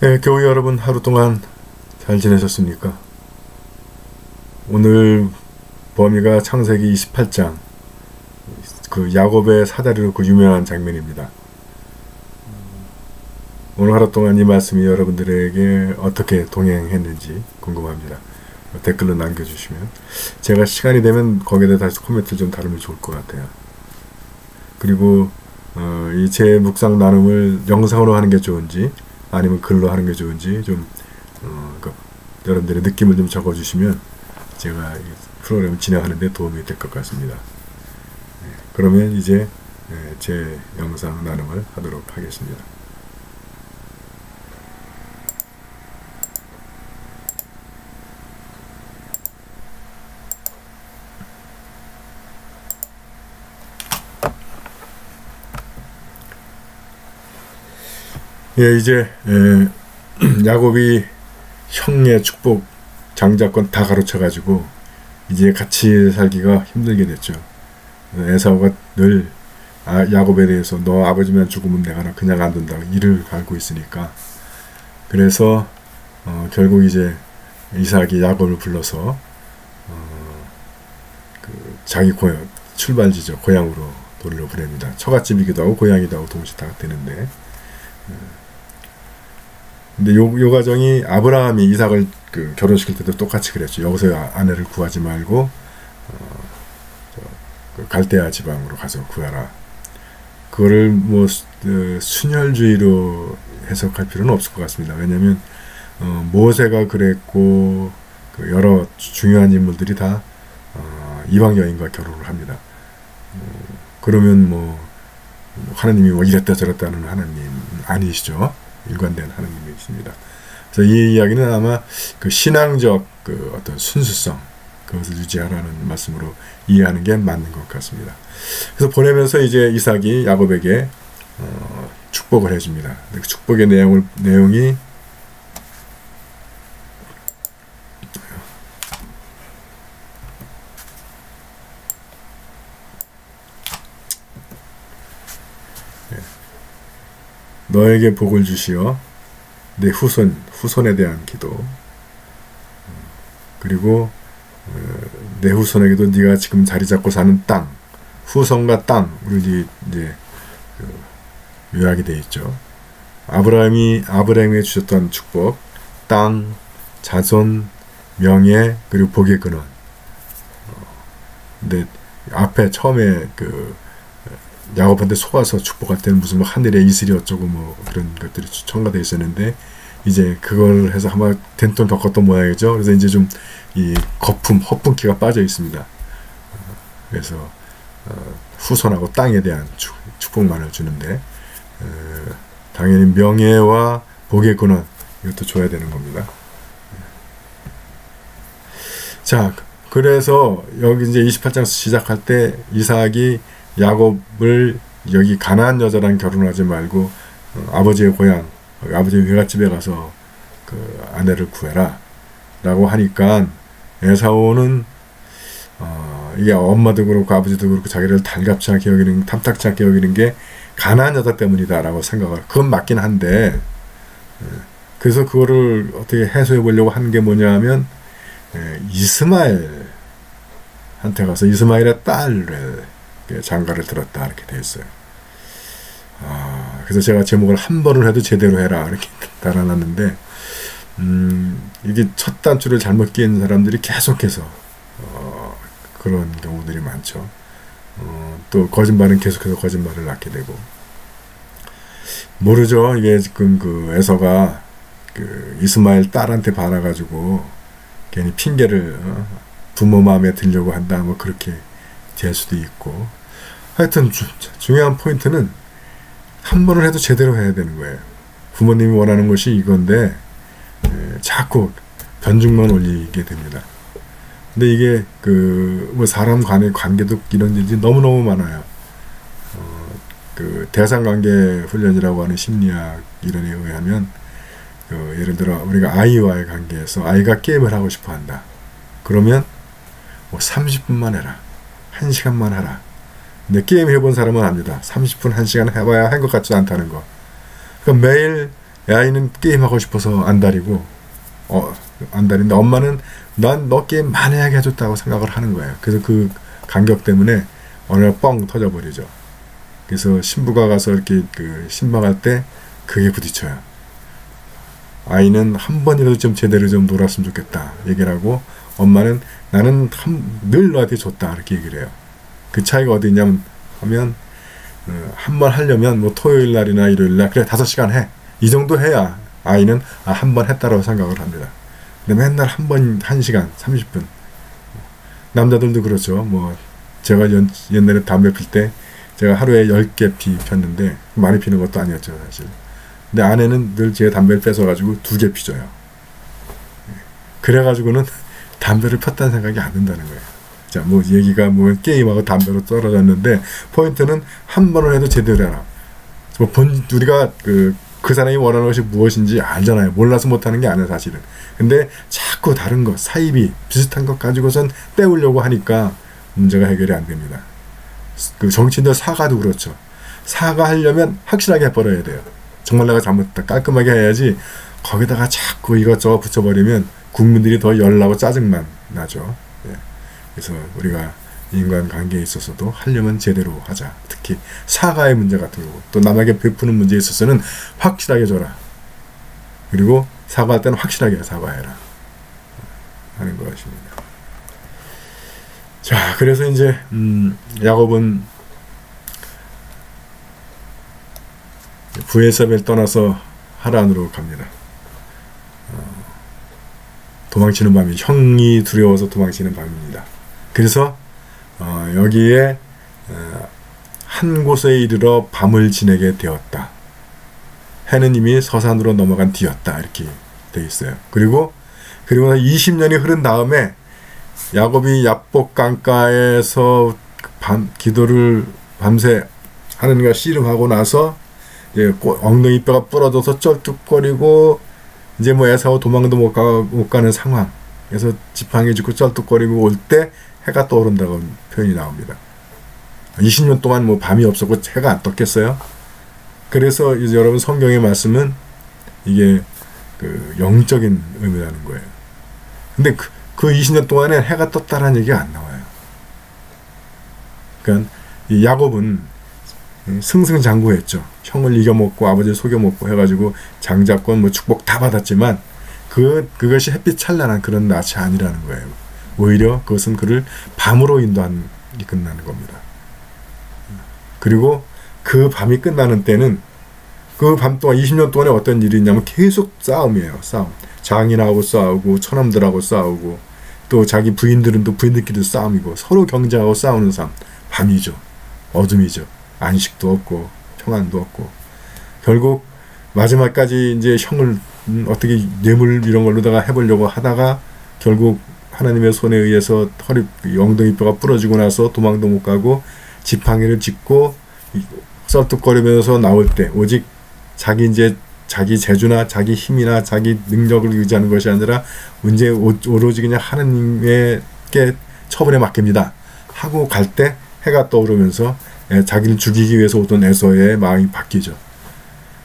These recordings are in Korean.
네, 교우 여러분 하루 동안 잘 지내셨습니까? 오늘 범위가 창세기 28장 그 야곱의 사다리로 그 유명한 장면입니다. 오늘 하루 동안 이 말씀이 여러분들에게 어떻게 동행했는지 궁금합니다. 댓글로 남겨주시면 제가 시간이 되면 거기에 대해 다시 코멘트를 좀 다루면 좋을 것 같아요. 그리고 이 제 묵상 나눔을 영상으로 하는 게 좋은지 아니면 글로 하는 게 좋은지 좀 여러분들의 느낌을 좀 적어주시면 제가 이 프로그램을 진행하는 데 도움이 될 것 같습니다. 그러면 이제 제 영상 나눔을 하도록 하겠습니다. 이제 야곱이 형의 축복 장자권 다 가로쳐가지고 이제 같이 살기가 힘들게 됐죠. 에사우가 늘 야곱에 대해서 너 아버지만 죽으면 내가 그냥 안 둔다 이를 갈고 있으니까, 그래서 결국 이제 이삭이 야곱을 불러서 자기 고향 출발지죠, 고향으로 돌려보냅니다. 처갓집이기도 하고 고향이기도 하고 동시에 다 되는데, 근데 요 과정이 아브라함이 이삭을 결혼시킬 때도 똑같이 그랬죠. 여기서 아내를 구하지 말고 갈대아 지방으로 가서 구하라. 그거를 뭐 순혈주의로 해석할 필요는 없을 것 같습니다. 왜냐하면 모세가 그랬고 여러 중요한 인물들이 다 이방 여인과 결혼을 합니다. 그러면 뭐 하나님이 뭐 이랬다 저랬다 하는 하나님 아니시죠. 일관된 하나님이 있습니다. 그래서 이 이야기는 아마 신앙적 어떤 순수성, 그것을 유지하라는 말씀으로 이해하는 게 맞는 것 같습니다. 그래서 보내면서 이제 이삭이 야곱에게 축복을 해줍니다. 그 축복의 내용이 너에게 복을 주시어 내 후손에 대한 기도, 그리고 내 후손에게도 네가 지금 자리 잡고 사는 땅, 후손과 땅, 우리 이제 요약이 되어 있죠. 아브라함에게 주셨던 축복, 땅, 자손, 명예, 그리고 복의 근원. 근데 앞에 처음에 야곱한테 속아서 축복할 때는 무슨 뭐 하늘의 이슬이 어쩌고 뭐 그런 것들이 첨가되어 있었는데, 이제 그걸 해서 아마 된돈 덮었던 모양이죠. 그래서 이제 좀 이 허풍기가 빠져 있습니다. 그래서 후손하고 땅에 대한 축복만을 주는데, 당연히 명예와 복의 근원, 이것도 줘야 되는 겁니다. 자, 그래서 여기 이제 28장 시작할 때 이삭이 야곱을 여기 가나안 여자랑 결혼하지 말고 아버지의 고향, 아버지의 외갓집에 가서 아내를 구해라 라고 하니까, 에사오는 이게 엄마도 그렇고 아버지도 그렇고 자기를 달갑지 않게 여기는, 탐탁지 않게 여기는 게 가나안 여자 때문이다 라고 생각을, 그건 맞긴 한데, 그래서 그거를 어떻게 해소해 보려고 하는 게 뭐냐 하면 이스마엘한테 가서 이스마엘의 딸을 장가를 들었다 이렇게 되어 있어요. 그래서 제가 제목을 한 번을 해도 제대로 해라 이렇게 달아놨는데, 이게 첫 단추를 잘못 끼는 사람들이 계속해서 그런 경우들이 많죠. 또 거짓말은 계속해서 거짓말을 낳게 되고, 모르죠. 이게 지금 에서가 이스마엘 딸한테 반해가지고 괜히 핑계를 부모 마음에 들려고 한다 뭐 그렇게 될 수도 있고, 하여튼 중요한 포인트는 한 번을 해도 제대로 해야 되는 거예요. 부모님이 원하는 것이 이건데 자꾸 변죽만 올리게 됩니다. 근데 이게 뭐 사람 간의 관계도 이런 일이 너무너무 많아요. 대상관계 훈련이라고 하는 심리학 이론에 의하면 예를 들어 우리가 아이와의 관계에서 아이가 게임을 하고 싶어 한다. 그러면 뭐 30분만 해라, 1시간만 하라. 근데 게임 해본 사람은 압니다. 30분, 1시간 해봐야 한 것 같지 않다는 거. 그러니까 매일 아이는 게임하고 싶어서 안달이고 안달인데 엄마는 난 너 게임 만회하게 해줬다고 생각을 하는 거예요. 그래서 그 간격 때문에 어느 날 뻥 터져버리죠. 그래서 신부가 가서 이렇게 그 신방할 때 그게 부딪혀요. 아이는 한 번이라도 좀 제대로 좀 놀았으면 좋겠다 얘기를 하고, 엄마는 나는 늘 너한테 줬다 이렇게 얘기를 해요. 그 차이가 어디 있냐면 하면 한 번 하려면 뭐 토요일 날이나 일요일 날 그래 5시간 해 이 정도 해야 아이는 한 번 했다라고 생각을 합니다. 근데 맨날 한 번 1시간 30분, 남자들도 그렇죠. 뭐 제가 옛날에 담배 필 때 제가 하루에 10개 폈는데 많이 피는 것도 아니었죠 사실. 근데 아내는 늘 제 담배를 뺏어가지고 2개 피줘요. 그래가지고는 담배를 폈다는 생각이 안 든다는 거예요. 자, 뭐 얘기가 뭐 게임하고 담배로 떨어졌는데 포인트는 한 번을 해도 제대로 해라. 우리가 그 사람이 원하는 것이 무엇인지 알잖아요. 몰라서 못하는 게 아니야 사실은. 근데 자꾸 다른 것, 사이비 비슷한 것 가지고선 때우려고 하니까 문제가 해결이 안 됩니다. 그 정치인들 사과도 그렇죠. 사과하려면 확실하게 해버려야 돼요. 정말 내가 잘못했다 깔끔하게 해야지 거기다가 자꾸 이것저것 붙여버리면 국민들이 더 열나고 짜증만 나죠. 예. 그래서 우리가 인간관계에 있어서도 하려면 제대로 하자. 특히 사과의 문제 같은 거, 또 남에게 베푸는 문제에 있어서는 확실하게 줘라. 그리고 사과할 때는 확실하게 사과해라 하는 것입니다. 자, 그래서 이제 야곱은 브에셀을 떠나서 하란으로 갑니다. 도망치는 밤이, 형이 두려워서 도망치는 밤입니다. 그래서 여기에 한 곳에 이르러 밤을 지내게 되었다. 해는 이미 서산으로 넘어간 뒤였다. 이렇게 되어 있어요. 그리고 20년이 흐른 다음에 야곱이 야복 강가에서 기도를 밤새 하느님과 씨름하고 나서 이제 엉덩이 뼈가 부러져서 쩔뚝거리고 이제 뭐 에사오 도망도 못 가는 상황. 그래서 지팡이 짚고 쩔뚝거리고 올 때 해가 떠오른다고 표현이 나옵니다. 20년 동안 뭐 밤이 없었고 해가 안 떴겠어요? 그래서 이제 여러분 성경의 말씀은 이게 그 영적인 의미라는 거예요. 근데 그 20년 동안에 해가 떴다라는 얘기가 안 나와요. 그러니까 이 야곱은 승승장구했죠. 형을 이겨먹고 아버지를 속여먹고 해가지고 장자권 뭐 축복 다 받았지만 그것이 햇빛 찬란한 그런 낮이 아니라는 거예요. 오히려 그것은 그를 밤으로 이끈다는 겁니다. 그리고 그 밤이 끝나는 때는 그 밤 동안 20년 동안에 어떤 일이 있냐면 계속 싸움이에요. 싸움. 장인하고 싸우고 처남들하고 싸우고 또 자기 부인들은 또 부인들끼리도 싸움이고 서로 경쟁하고 싸우는 삶. 밤이죠. 어둠이죠. 안식도 없고 평안도 없고 결국 마지막까지 이제 형을 어떻게 뇌물 이런 걸로다가 해보려고 하다가 결국 하나님의 손에 의해서 엉덩이 뼈가 부러지고 나서 도망도 못 가고 지팡이를 짚고 썰뚝거리면서 나올 때 오직 자기 재주나 자기 힘이나 자기 능력을 의지하는 것이 아니라 이제 오로지 그냥 하나님께 처분에 맡깁니다 하고 갈 때 해가 떠오르면서 자기를 죽이기 위해서 오던 에서의 마음이 바뀌죠.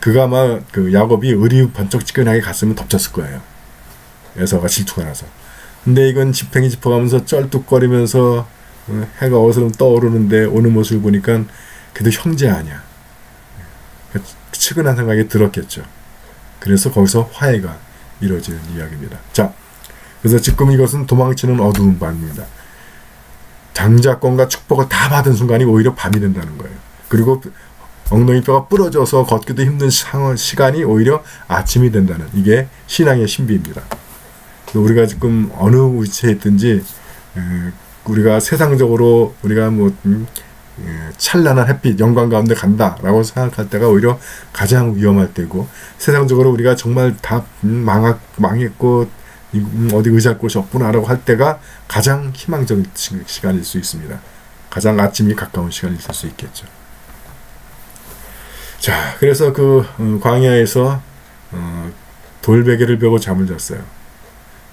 그가 아마 그 야곱이 의리 번쩍지근하게 갔으면 덮쳤을 거예요. 에서가 질투가 나서. 근데 이건 지팡이 짚어가면서 쩔뚝거리면서 해가 어스름 떠오르는데 오는 모습을 보니까 그래도 형제 아니야. 측은한 생각이 들었겠죠. 그래서 거기서 화해가 이루어지는 이야기입니다. 자, 그래서 지금 이것은 도망치는 어두운 밤입니다. 장자권과 축복을 다 받은 순간이 오히려 밤이 된다는 거예요. 그리고 엉덩이뼈가 부러져서 걷기도 힘든 시간이 오히려 아침이 된다는 이게 신앙의 신비입니다. 우리가 지금 어느 위치에 있든지 우리가 세상적으로 우리가 뭐 찬란한 햇빛 영광 가운데 간다라고 생각할 때가 오히려 가장 위험할 때고 세상적으로 우리가 정말 다 망했고 어디 의지할 곳이 없구나라고 할 때가 가장 희망적인 시간일 수 있습니다. 가장 아침이 가까운 시간일 수 있겠죠. 자, 그래서 그 광야에서 돌베개를 베고 잠을 잤어요.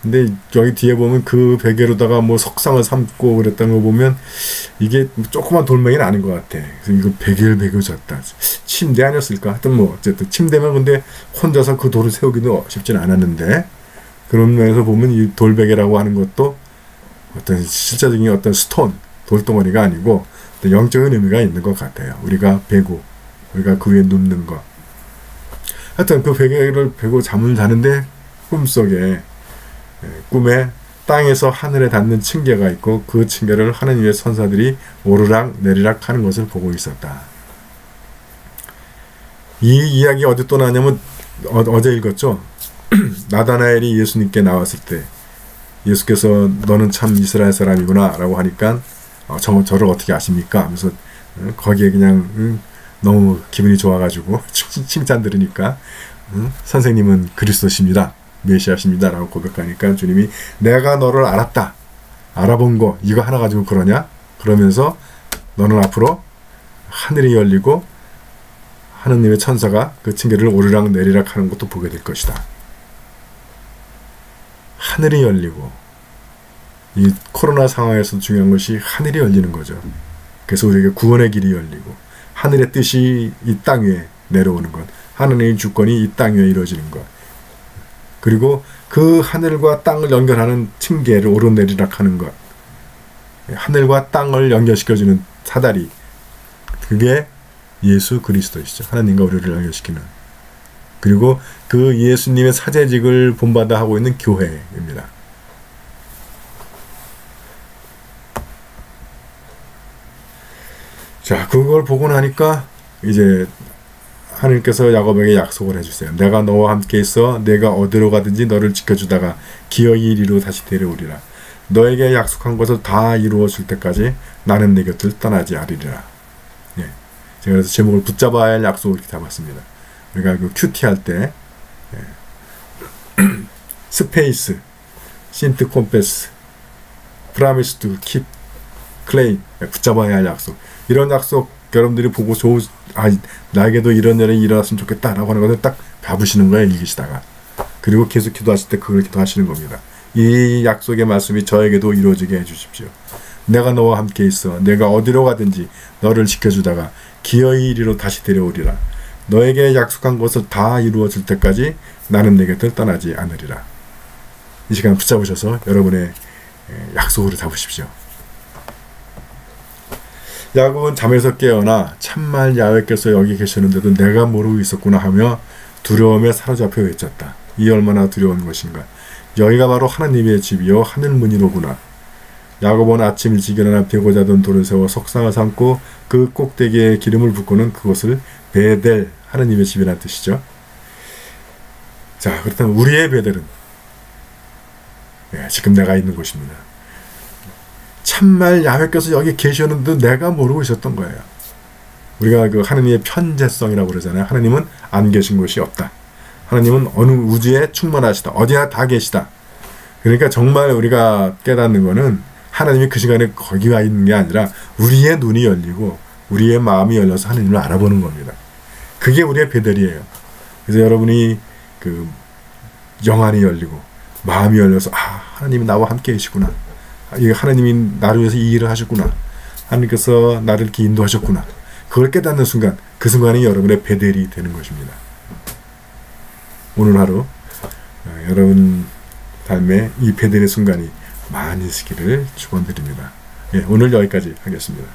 근데 여기 뒤에 보면 그 베개로다가 뭐 석상을 삼고 그랬다는 거 보면 이게 조그만 돌멩이는 아닌 것 같아. 그래서 이거 베개를 베고 잤다. 침대 아니었을까? 하여튼 뭐 어쨌든 침대면 근데 혼자서 그 돌을 세우기도 쉽지는 않았는데, 그런 면에서 보면 이 돌베개라고 하는 것도 어떤 실제적인 어떤 스톤, 돌덩어리가 아니고 영적인 의미가 있는 것 같아요. 우리가 베고 우리가 그 위에 눕는 것. 하여튼 그 베개를 베고 잠을 자는데 꿈에 땅에서 하늘에 닿는 층계가 있고 그 층계를 하느님의 천사들이 오르락 내리락 하는 것을 보고 있었다. 이 이야기 어디 또 나냐면 어제 읽었죠. 나다나엘이 예수님께 나왔을 때 예수께서 너는 참 이스라엘 사람이구나 라고 하니까 저를 어떻게 아십니까? 하면서 거기에 그냥 너무 기분이 좋아가지고 칭찬 들으니까 선생님은 그리스도십니다. 메시아십니다. 라고 고백하니까 주님이 내가 너를 알았다. 알아본 거 이거 하나 가지고 그러냐? 그러면서 너는 앞으로 하늘이 열리고 하느님의 천사가 그 층계를 오르락 내리락 하는 것도 보게 될 것이다. 하늘이 열리고 이 코로나 상황에서 중요한 것이 하늘이 열리는 거죠. 그래서 우리에게 구원의 길이 열리고 하늘의 뜻이 이 땅 위에 내려오는 것, 하느님의 주권이 이 땅 위에 이루어지는 것, 그리고 그 하늘과 땅을 연결하는 층계를 오르내리락 하는 것, 하늘과 땅을 연결시켜주는 사다리, 그게 예수 그리스도이시죠. 하나님과 우리를 연결시키는. 그리고 그 예수님의 사제직을 본받아 하고 있는 교회입니다. 자, 그걸 보고 나니까 이제 하나님께서 야곱에게 약속을 해주세요. 내가 너와 함께 있어 내가 어디로 가든지 너를 지켜주다가 기어이 이리로 다시 데려오리라. 너에게 약속한 것을 다 이루어줄 때까지 나는 네 곁을 떠나지 않으리라. 예. 제가 그래서 제목을 붙잡아야 할 약속을 이렇게 잡았습니다. 우리가 그 큐티 할 때 스페이스, 신트 콤페스, 프라미스 투 킵, 클레임, 붙잡아야 할 약속. 이런 약속 여러분들이 보고 나에게도 이런 일이 일어났으면 좋겠다라고 하는 것을 딱 잡으시는 거예요. 읽으시다가. 그리고 계속 기도하실 때 그걸 기도하시는 겁니다. 이 약속의 말씀이 저에게도 이루어지게 해주십시오. 내가 너와 함께 있어 내가 어디로 가든지 너를 지켜주다가 기어이 이리로 다시 데려오리라. 너에게 약속한 것을 다 이루어질 때까지 나는 내 곁을 떠나지 않으리라. 이 시간 붙잡으셔서 여러분의 약속으로 잡으십시오. 야곱은 잠에서 깨어나 참말 야훼께서 여기 계셨는데도 내가 모르고 있었구나 하며 두려움에 사로잡혀 외쳤다. 이 얼마나 두려운 것인가. 여기가 바로 하나님의 집이요 하늘문이로구나. 야곱은 아침 일찍 일어나 베고자 던 돌을 세워 석상을 삼고 그 꼭대기에 기름을 붓고는 그것을 베델, 하나님의 집이라는 뜻이죠. 자, 그렇다면 우리의 베델은 지금 내가 있는 곳입니다. 참말 야훼께서 여기 계셨는데도 내가 모르고 있었던 거예요. 우리가 그 하나님의 편재성이라고 그러잖아요. 하나님은 안 계신 곳이 없다. 하나님은 어느 우주에 충만하시다. 어디나 다 계시다. 그러니까 정말 우리가 깨닫는 거는 하나님이 그 시간에 거기 와 있는 게 아니라 우리의 눈이 열리고 우리의 마음이 열려서 하나님을 알아보는 겁니다. 그게 우리의 베델이에요. 그래서 여러분이 그 영안이 열리고 마음이 열려서 하나님이 나와 함께 계시구나. 하나님이 나를 위해서 이 일을 하셨구나. 하나님께서 나를 이렇게 인도하셨구나. 그걸 깨닫는 순간 그 순간이 여러분의 베델이 되는 것입니다. 오늘 하루 여러분 삶에 이 베델의 순간이 많이 있기를 축원드립니다. 오늘 여기까지 하겠습니다.